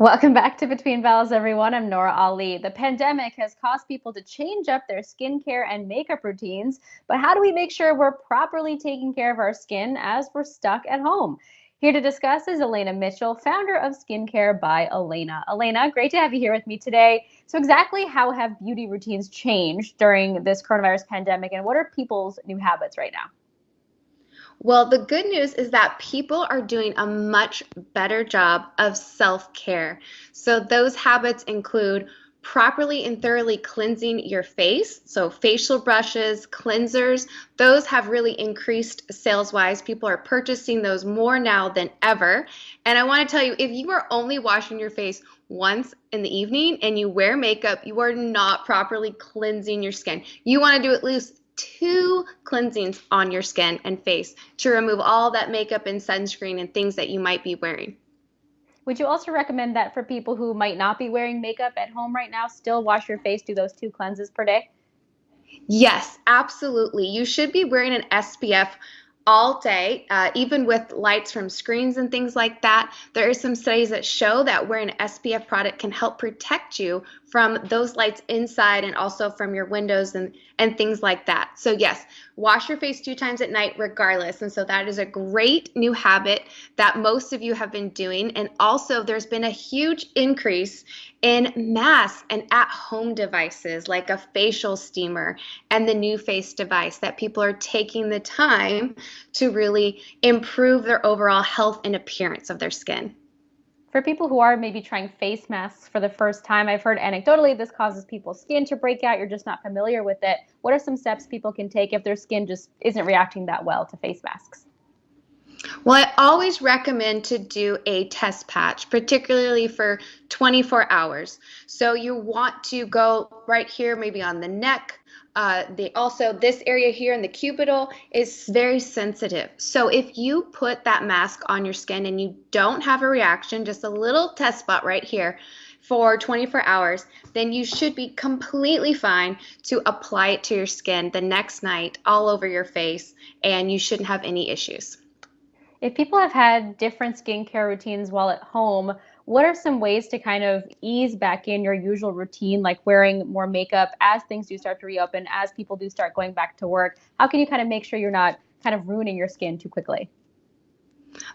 Welcome back to Between Bells, everyone. I'm Nora Ali. The pandemic has caused people to change up their skincare and makeup routines, but how do we make sure we're properly taking care of our skin as we're stuck at home? Here to discuss is Alana Mitchell, founder of Skincare by Alana. Alana, great to have you here with me today. So, exactly how have beauty routines changed during this coronavirus pandemic, and what are people's new habits right now? Well, the good news is that people are doing a much better job of self-care. So those habits include properly and thoroughly cleansing your face. So facial brushes, cleansers, those have really increased sales-wise. People are purchasing those more now than ever. And I want to tell you, if you are only washing your face once in the evening and you wear makeup, you are not properly cleansing your skin. You want to do at least two cleansings on your skin and face to remove all that makeup and sunscreen and things that you might be wearing. Would you also recommend that for people who might not be wearing makeup at home right now, still wash your face, do those two cleanses per day? Yes, absolutely. You should be wearing an SPF all day, even with lights from screens and things like that. There are some studies that show that wearing an SPF product can help protect you from those lights inside and also from your windows and things like that. So yes, wash your face 2 times at night regardless. And so that is a great new habit that most of you have been doing. And also there's been a huge increase in masks and at-home devices like a facial steamer and the new face device that people are taking the time to really improve their overall health and appearance of their skin. For people who are maybe trying face masks for the first time, I've heard anecdotally this causes people's skin to break out. You're just not familiar with it. What are some steps people can take if their skin just isn't reacting that well to face masks? Well, I always recommend to do a test patch, particularly for 24 hours. So you want to go right here, maybe on the neck. Also this area here in the cubital is very sensitive. So if you put that mask on your skin and you don't have a reaction, just a little test spot right here for 24 hours, then you should be completely fine to apply it to your skin the next night all over your face, and you shouldn't have any issues. If people have had different skincare routines while at home, what are some ways to kind of ease back in your usual routine, like wearing more makeup as things do start to reopen, as people do start going back to work? How can you kind of make sure you're not kind of ruining your skin too quickly?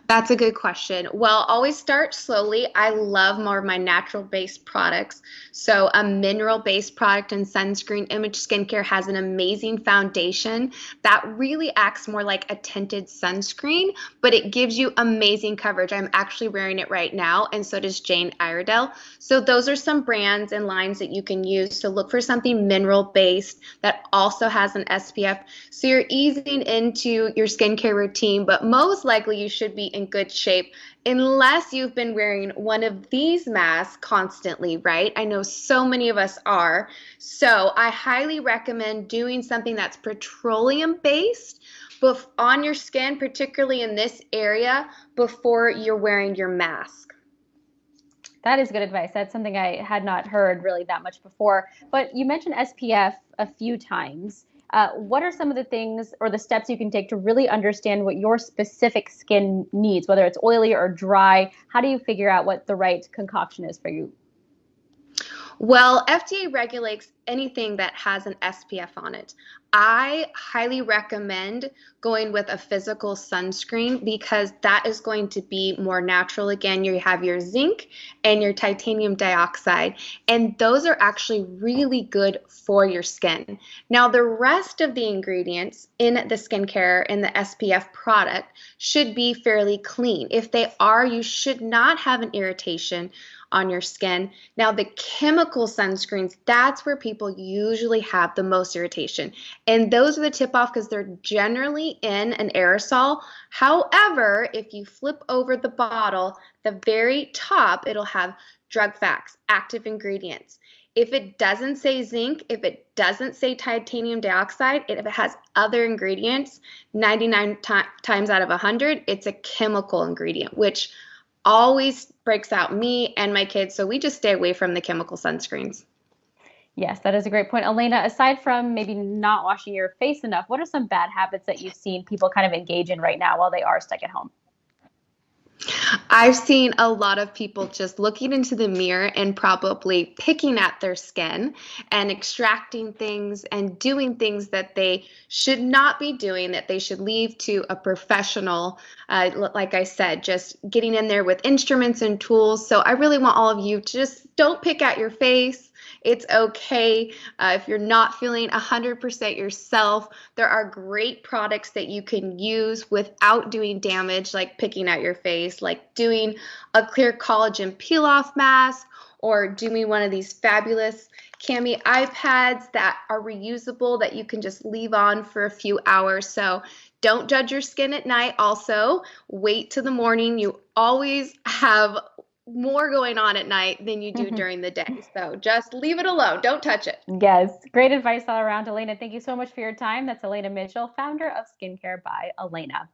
That's a good question. Well, always start slowly. I love more of my natural based products. So, a mineral based product and sunscreen image skincare has an amazing foundation that really acts more like a tinted sunscreen, but it gives you amazing coverage. I'm actually wearing it right now, and so does Jane Iredale. So, those are some brands and lines that you can use to look for something mineral based that also has an SPF. So, you're easing into your skincare routine, but most likely you should be in good shape unless you've been wearing one of these masks constantly, right? I know so many of us are. So I highly recommend doing something that's petroleum based on your skin, particularly in this area, before you're wearing your mask. That is good advice. That's something I had not heard really that much before. But you mentioned SPF a few times. What are some of the things or the steps you can take to really understand what your specific skin needs, whether it's oily or dry? How do you figure out what the right concoction is for you? Well, FDA regulates anything that has an SPF on it. I highly recommend going with a physical sunscreen because that is going to be more natural. Again, you have your zinc and your titanium dioxide, and those are actually really good for your skin. Now, the rest of the ingredients in the skincare in the SPF product should be fairly clean. If they are, you should not have an irritation on your skin. Now, the chemical sunscreens, that's where people usually have the most irritation. And those are the tip off because they're generally in an aerosol. However, if you flip over the bottle, the very top, it'll have drug facts, active ingredients. If it doesn't say zinc, if it doesn't say titanium dioxide, if it has other ingredients, 99 times out of 100, it's a chemical ingredient, which always breaks out me and my kids. So we just stay away from the chemical sunscreens. Yes, that is a great point. Elena, aside from maybe not washing your face enough, what are some bad habits that you've seen people kind of engage in right now while they are stuck at home? I've seen a lot of people just looking into the mirror and probably picking at their skin and extracting things and doing things that they should not be doing, that they should leave to a professional. Like I said, just getting in there with instruments and tools. So I really want all of you to just don't pick at your face. It's okay if you're not feeling 100% yourself. There are great products that you can use without doing damage, like picking at your face, like doing a clear collagen peel off mask or doing one of these fabulous cami eye pads that are reusable that you can just leave on for a few hours. So don't judge your skin at night. Also, wait till the morning. You always have more going on at night than you do during the day. So just leave it alone. Don't touch it. Yes, great advice all around, Elena. Thank you so much for your time. That's Elena Mitchell, founder of Skincare by Elena.